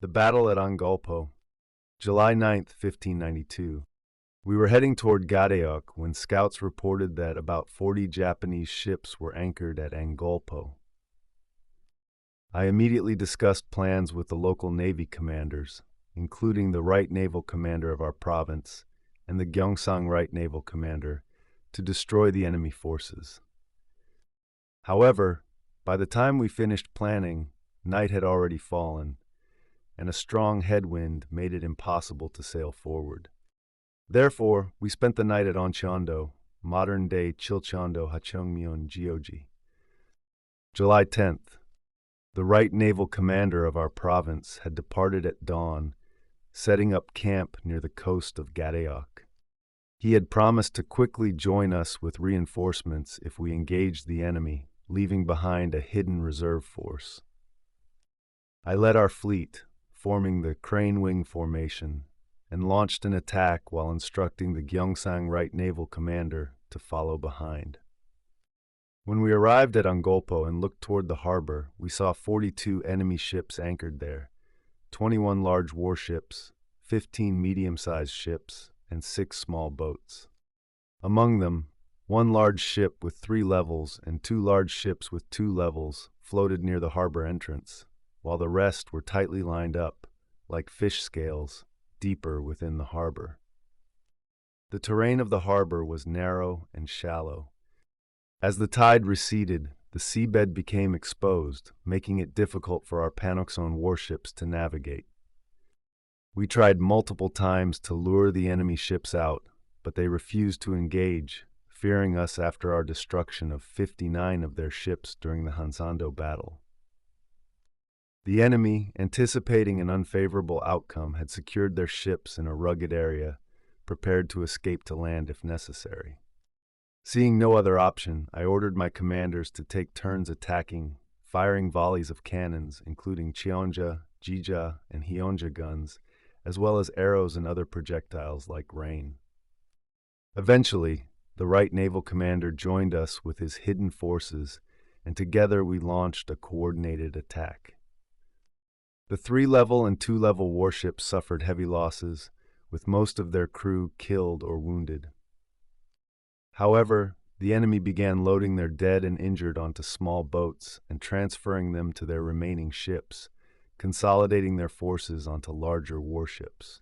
The Battle at Angolpo, July 9, 1592. We were heading toward Gadeok when scouts reported that about 40 Japanese ships were anchored at Angolpo. I immediately discussed plans with the local Navy commanders, including the Right Naval Commander of our province and the Gyeongsang Right Naval Commander, to destroy the enemy forces. However, by the time we finished planning, night had already fallen, and a strong headwind made it impossible to sail forward. Therefore, we spent the night at Oncheondo, modern-day Chilcheondo Hachungmyeon Gyeoji. July 10th. The Right Naval Commander of our province had departed at dawn, setting up camp near the coast of Gadeok. He had promised to quickly join us with reinforcements if we engaged the enemy, leaving behind a hidden reserve force. I led our fleet, forming the crane wing formation, and launched an attack while instructing the Gyeongsang Right Naval Commander to follow behind. When we arrived at Angolpo and looked toward the harbor, we saw 42 enemy ships anchored there, 21 large warships, 15 medium-sized ships, and 6 small boats. Among them, one large ship with 3 levels and 2 large ships with 2 levels floated near the harbor entrance, while the rest were tightly lined up, like fish scales, deeper within the harbor. The terrain of the harbor was narrow and shallow. As the tide receded, the seabed became exposed, making it difficult for our Panoxone warships to navigate. We tried multiple times to lure the enemy ships out, but they refused to engage, fearing us after our destruction of 59 of their ships during the Hansando-Battle. The enemy, anticipating an unfavorable outcome, had secured their ships in a rugged area, prepared to escape to land if necessary. Seeing no other option, I ordered my commanders to take turns attacking, firing volleys of cannons, including Cheonja, Jija, and Hyeonja guns, as well as arrows and other projectiles like rain. Eventually, the Right Naval Commander joined us with his hidden forces, and together we launched a coordinated attack. The 3-level and 2-level warships suffered heavy losses, with most of their crew killed or wounded. However, the enemy began loading their dead and injured onto small boats and transferring them to their remaining ships, consolidating their forces onto larger warships.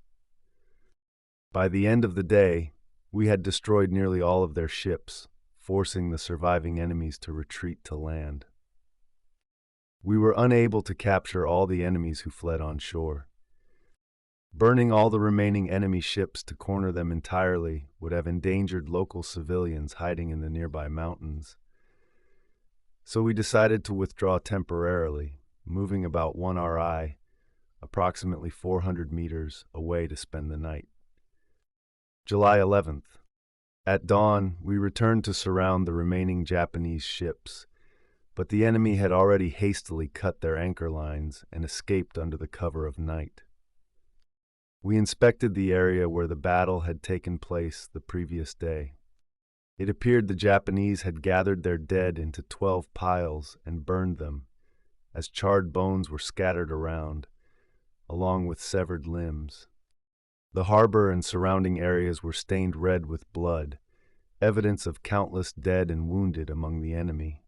By the end of the day, we had destroyed nearly all of their ships, forcing the surviving enemies to retreat to land. We were unable to capture all the enemies who fled on shore. Burning all the remaining enemy ships to corner them entirely would have endangered local civilians hiding in the nearby mountains. So we decided to withdraw temporarily, moving about 1 RI, approximately 400 meters, away to spend the night. July 11th. At dawn, we returned to surround the remaining Japanese ships, but the enemy had already hastily cut their anchor lines and escaped under the cover of night. We inspected the area where the battle had taken place the previous day. It appeared the Japanese had gathered their dead into 12 piles and burned them, as charred bones were scattered around, along with severed limbs. The harbor and surrounding areas were stained red with blood, evidence of countless dead and wounded among the enemy.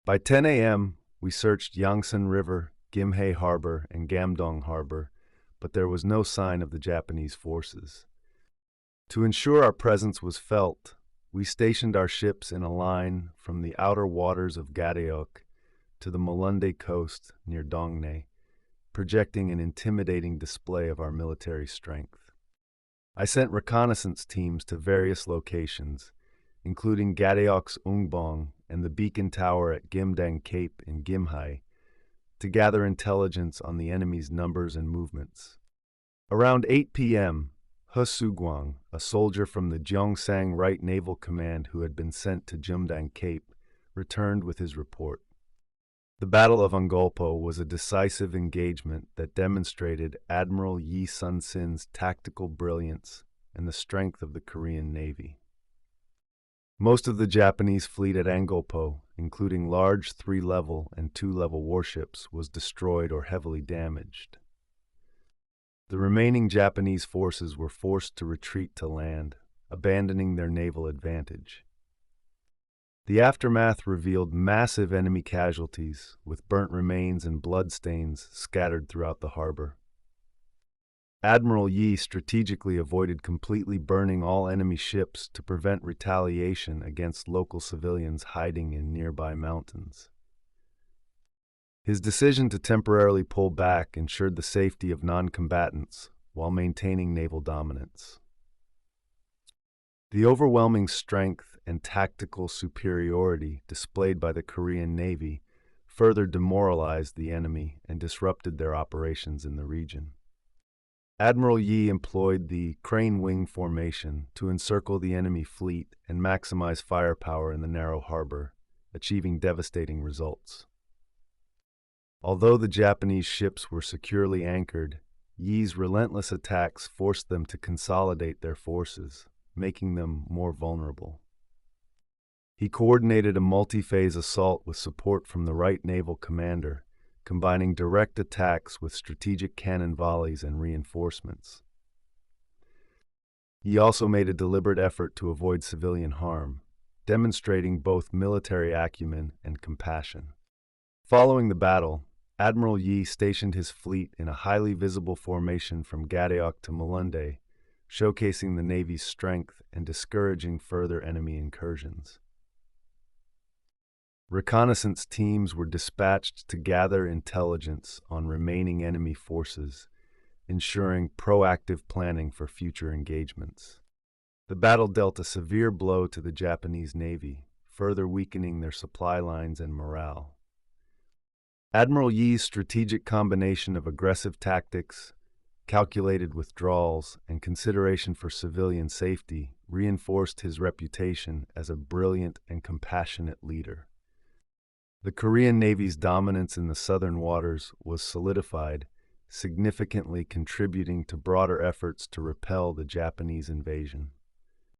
By 10 a.m., we searched Yangsan River, Gimhae Harbor, and Gamdong Harbor, but there was no sign of the Japanese forces. To ensure our presence was felt, we stationed our ships in a line from the outer waters of Gadeok to the Molunde coast near Dongne, projecting an intimidating display of our military strength. I sent reconnaissance teams to various locations, including Gadeok's Ungbong and the beacon tower at Gimdang Cape in Gimhae, to gather intelligence on the enemy's numbers and movements. Around 8 p.m., He Sugwang, a soldier from the Gyeongsang Right Naval Command who had been sent to Gimdang Cape, returned with his report. The Battle of Angolpo was a decisive engagement that demonstrated Admiral Yi Sun-sin's tactical brilliance and the strength of the Korean Navy. Most of the Japanese fleet at Angolpo, including large 3-level and 2-level warships, was destroyed or heavily damaged. The remaining Japanese forces were forced to retreat to land, abandoning their naval advantage. The aftermath revealed massive enemy casualties, with burnt remains and bloodstains scattered throughout the harbor. Admiral Yi strategically avoided completely burning all enemy ships to prevent retaliation against local civilians hiding in nearby mountains. His decision to temporarily pull back ensured the safety of non-combatants while maintaining naval dominance. The overwhelming strength and tactical superiority displayed by the Korean Navy further demoralized the enemy and disrupted their operations in the region. Admiral Yi employed the crane wing formation to encircle the enemy fleet and maximize firepower in the narrow harbor, achieving devastating results. Although the Japanese ships were securely anchored, Yi's relentless attacks forced them to consolidate their forces, making them more vulnerable. He coordinated a multi-phase assault with support from the right naval commander, combining direct attacks with strategic cannon volleys and reinforcements. He also made a deliberate effort to avoid civilian harm, demonstrating both military acumen and compassion. Following the battle, Admiral Yi stationed his fleet in a highly visible formation from Gadeok to Malunde, showcasing the Navy's strength and discouraging further enemy incursions. Reconnaissance teams were dispatched to gather intelligence on remaining enemy forces, ensuring proactive planning for future engagements. The battle dealt a severe blow to the Japanese Navy, further weakening their supply lines and morale. Admiral Yi's strategic combination of aggressive tactics, calculated withdrawals, and consideration for civilian safety reinforced his reputation as a brilliant and compassionate leader. The Korean Navy's dominance in the southern waters was solidified, significantly contributing to broader efforts to repel the Japanese invasion.